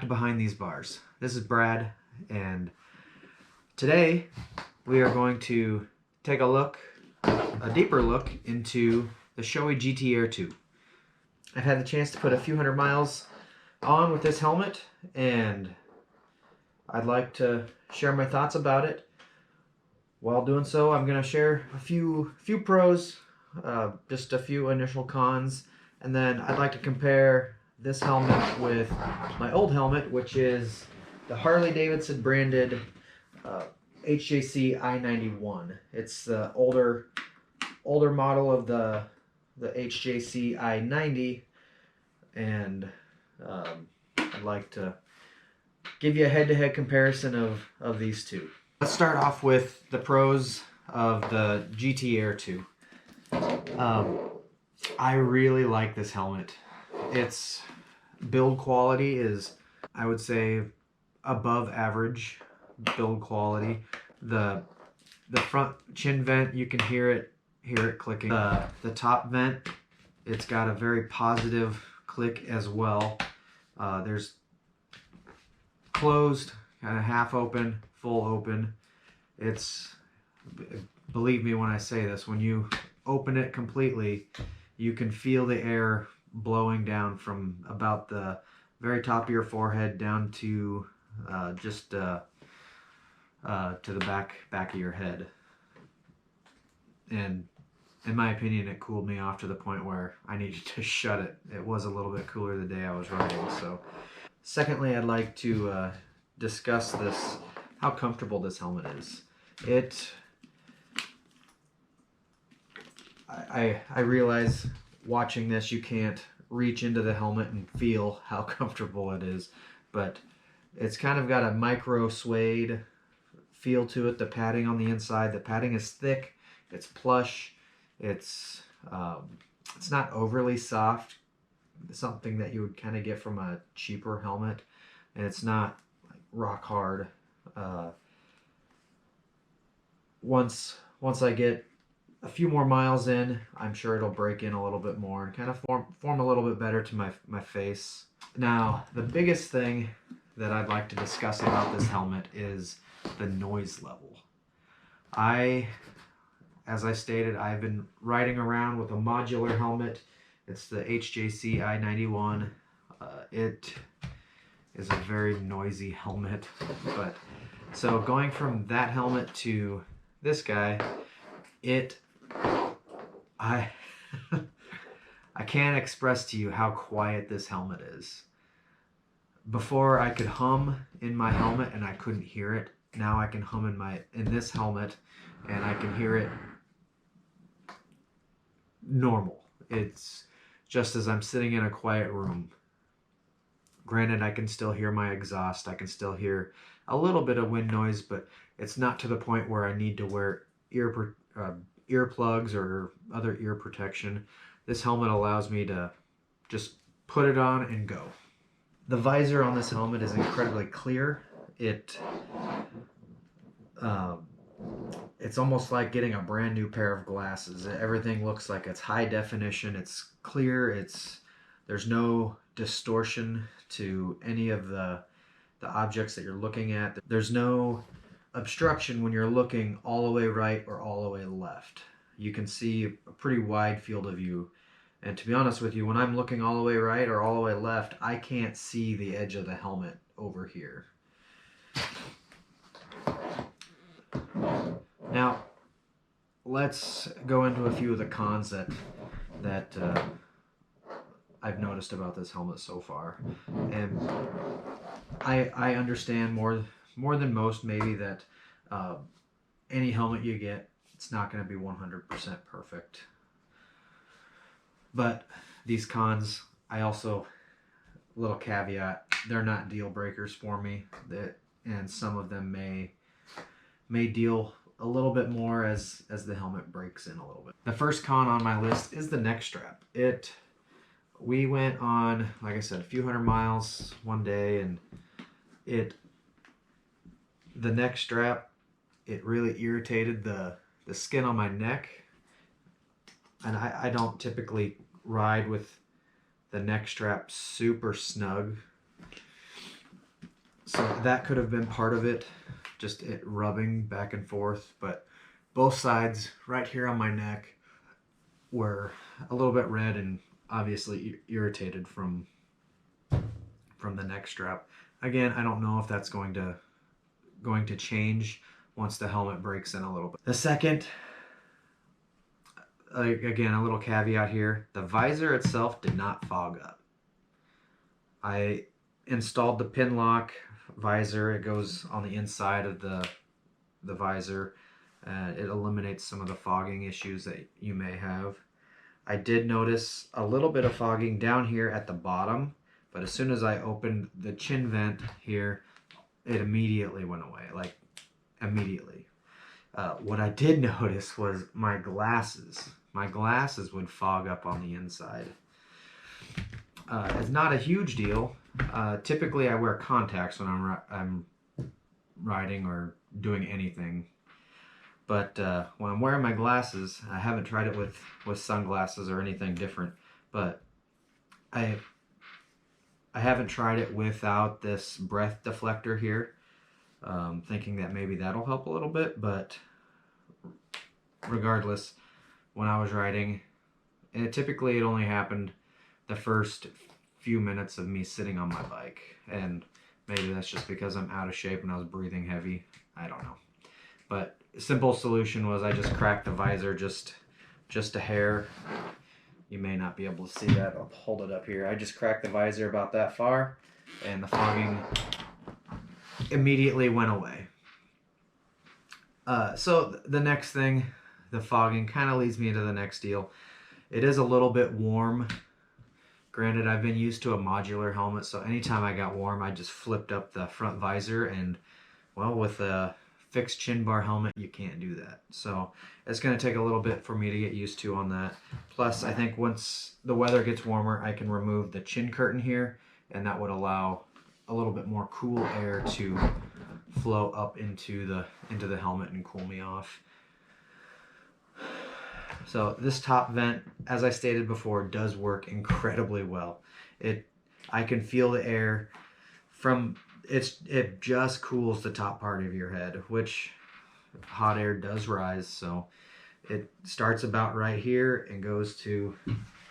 to Behind These Bars. This is Brad, and today we are going to take a deeper look into the Shoei GT Air II. I've had the chance to put a few hundred miles on with this helmet, and I'd like to share my thoughts about it. While doing so, I'm going to share a few pros, just a few initial cons, and then I'd like to compare this helmet with my old helmet, which is the Harley-Davidson branded HJC I-91. It's the older model of the HJC I-90, and I'd like to give you a head-to-head comparison of these two. Let's start off with the pros of the GT Air II. I really like this helmet. Its build quality is, I would say, above average build quality. The front chin vent, you can hear it clicking. The top vent, it's got a very positive click as well. There's closed, kind of half open, full open. It's, believe me when I say this, when you open it completely, you can feel the air blowing down from about the very top of your forehead down to just to the back of your head. And in my opinion, it cooled me off to the point where I needed to shut it. It was a little bit cooler the day I was riding. So, secondly, I'd like to discuss how comfortable this helmet is. I realize watching this you can't reach into the helmet and feel how comfortable it is, but it's kind of got a micro suede feel to it. The padding on the inside, the padding is thick, it's plush, it's not overly soft, something that you would kind of get from a cheaper helmet, and it's not like rock hard. Once I get a few more miles in, I'm sure it'll break in a little bit more and kind of form a little bit better to my face. Now, the biggest thing that I'd like to discuss about this helmet is the noise level. As I stated, I've been riding around with a modular helmet. It's the HJC I-91. It is a very noisy helmet, but so going from that helmet to this guy, I can't express to you how quiet this helmet is. Before I could hum in my helmet and I couldn't hear it. Now I can hum in this helmet and I can hear it normal. It's just as I'm sitting in a quiet room. Granted, I can still hear my exhaust. I can still hear a little bit of wind noise, but it's not to the point where I need to wear earplugs or other ear protection. This helmet allows me to just put it on and go. The visor on this helmet is incredibly clear. It's almost like getting a brand new pair of glasses. Everything looks like it's high definition, it's clear, there's no distortion to any of the objects that you're looking at. There's no obstruction when you're looking all the way right or all the way left. You can see a pretty wide field of view. And to be honest with you, when I'm looking all the way right or all the way left, I can't see the edge of the helmet over here. Now, let's go into a few of the cons that I've noticed about this helmet so far. And I understand more than most maybe that any helmet you get, it's not going to be 100% perfect. But these cons, little caveat, they're not deal breakers for me, and some of them may deal a little bit more as the helmet breaks in a little bit. The first con on my list is the neck strap. We went on, like I said, a few hundred miles one day, and the neck strap, it really irritated the skin on my neck. And I don't typically ride with the neck strap super snug. So that could have been part of it, just it rubbing back and forth, but both sides right here on my neck were a little bit red and obviously irritated from the neck strap. Again, I don't know if that's going to change once the helmet breaks in a little bit. The second, again, a little caveat here, the visor itself did not fog up. I installed the pin lock visor. It goes on the inside of the visor. It eliminates some of the fogging issues that you may have. I did notice a little bit of fogging down here at the bottom, but as soon as I opened the chin vent here, it immediately went away, like immediately. What I did notice was my glasses. My glasses would fog up on the inside. It's not a huge deal. Typically I wear contacts when I'm riding or doing anything. But when I'm wearing my glasses, I haven't tried it with sunglasses or anything different, but I haven't tried it without this breath deflector here, thinking that maybe that'll help a little bit, but regardless, when I was riding, and typically it only happened the first few minutes of me sitting on my bike, and maybe that's just because I'm out of shape and I was breathing heavy, I don't know. But simple solution was I just cracked the visor just a hair. You may not be able to see that. I'll hold it up here. I just cracked the visor about that far, and the fogging immediately went away. So the next thing, the fogging, kind of leads me into the next deal. It is a little bit warm. Granted, I've been used to a modular helmet, so anytime I got warm, I just flipped up the front visor, and well, with a fixed chin bar helmet, you can't do that. So it's going to take a little bit for me to get used to on that. Plus, I think once the weather gets warmer, I can remove the chin curtain here, and that would allow a little bit more cool air to flow up into the helmet and cool me off. So this top vent, as I stated before, does work incredibly well. I can feel the air from it just cools the top part of your head, which hot air does rise, so it starts about right here and goes to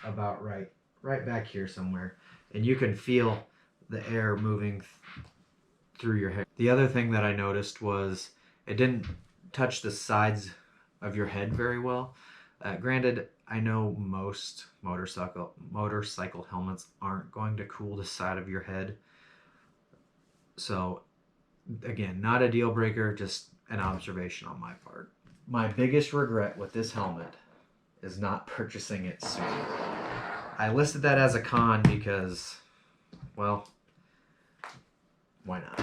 about right back here somewhere, and you can feel the air moving through your hair. The other thing that I noticed was it didn't touch the sides of your head very well. Granted, I know most motorcycle helmets aren't going to cool the side of your head. So again, not a deal breaker, just an observation on my part. My biggest regret with this helmet is not purchasing it sooner. I listed that as a con because, well, why not?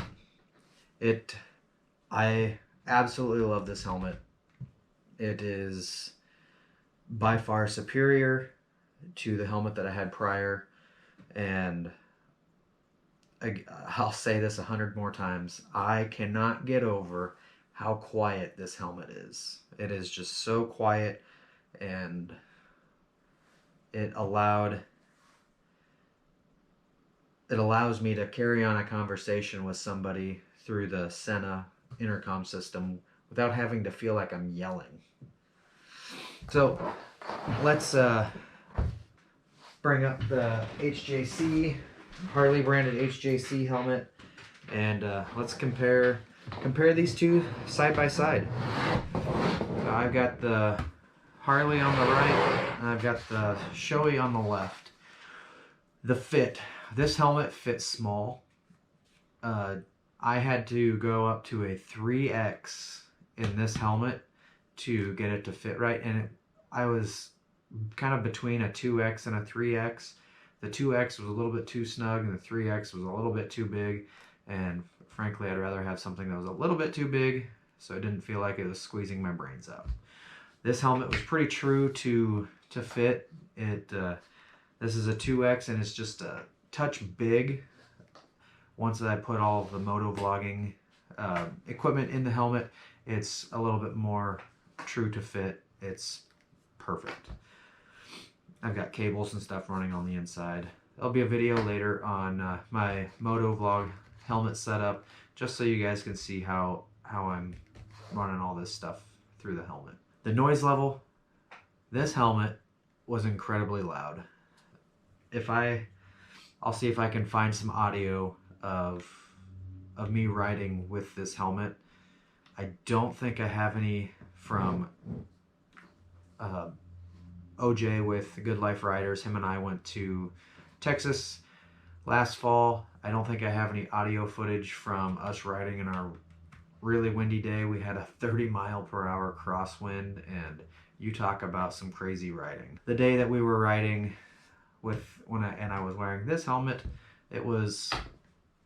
I absolutely love this helmet. It is by far superior to the helmet that I had prior, and I'll say this 100 more times. I cannot get over how quiet this helmet is. It is just so quiet, and it allows me to carry on a conversation with somebody through the Sena intercom system without having to feel like I'm yelling. So let's bring up the HJC, Harley branded HJC helmet, and let's compare these two side by side. So I've got the Harley on the right, and I've got the Shoei on the left. The fit. This helmet fits small. I had to go up to a 3X in this helmet to get it to fit right, and I was kind of between a 2X and a 3X. The 2X was a little bit too snug, and the 3X was a little bit too big, and frankly I'd rather have something that was a little bit too big so it didn't feel like it was squeezing my brains out. This helmet was pretty true to fit. This is a 2X, and it's just a touch big. Once I put all of the motovlogging equipment in the helmet, it's a little bit more true to fit. It's perfect. I've got cables and stuff running on the inside. There'll be a video later on my motovlog helmet setup, just so you guys can see how I'm running all this stuff through the helmet. The noise level, this helmet was incredibly loud. I'll see if I can find some audio of me riding with this helmet. I don't think I have any from OJ with Good Life Riders. Him and I went to Texas last fall. I don't think I have any audio footage from us riding in our really windy day. We had a 30-mile-per-hour crosswind, and you talk about some crazy riding. The day that we were riding when I was wearing this helmet, it was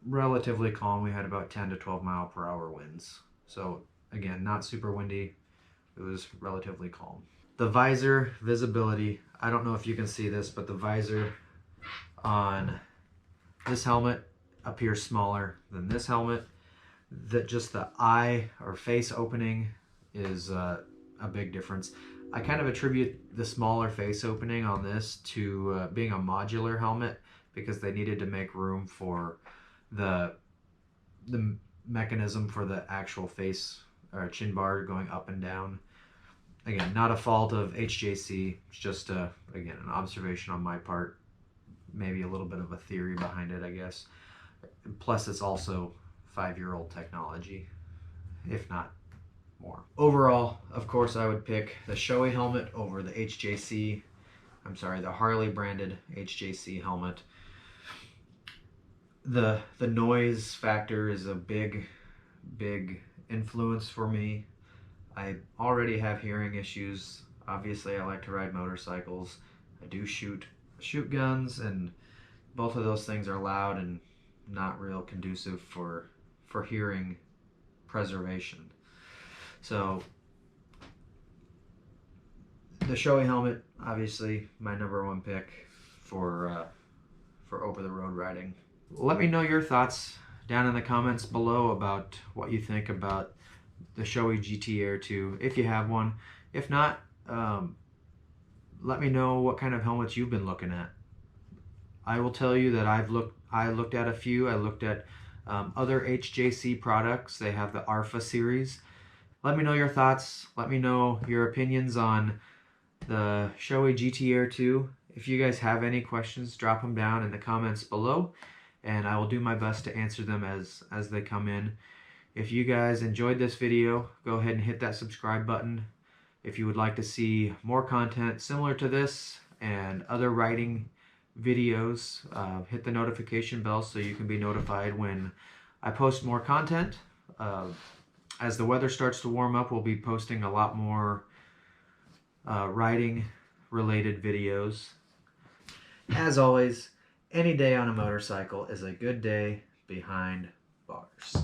relatively calm. We had about 10 to 12 mile per hour winds. So again, not super windy. It was relatively calm. The visor visibility, I don't know if you can see this, but the visor on this helmet appears smaller than this helmet. Just the eye or face opening is a big difference. I kind of attribute the smaller face opening on this to being a modular helmet, because they needed to make room for the mechanism for the actual face or chin bar going up and down. Again, not a fault of HJC, it's just again, an observation on my part, maybe a little bit of a theory behind it, I guess. Plus, it's also 5-year-old technology, if not more. Overall, of course, I would pick the Shoei helmet over the the Harley branded HJC helmet. The noise factor is a big influence for me. I already have hearing issues. Obviously, I like to ride motorcycles. I do shoot guns, and both of those things are loud and not real conducive for hearing preservation. So the Shoei helmet, obviously my #1 pick for over-the-road riding. Let me know your thoughts down in the comments below about what you think about the Shoei GT Air II, if you have one. If not, let me know what kind of helmets you've been looking at. I will tell you that I looked at a few. I looked at other HJC products. They have the Alpha series. Let me know your thoughts. Let me know your opinions on the Shoei GT Air II. If you guys have any questions, drop them down in the comments below, and I will do my best to answer them as they come in. If you guys enjoyed this video, go ahead and hit that subscribe button. If you would like to see more content similar to this and other riding videos, hit the notification bell so you can be notified when I post more content. As the weather starts to warm up, we'll be posting a lot more riding related videos. As always, any day on a motorcycle is a good day behind bars.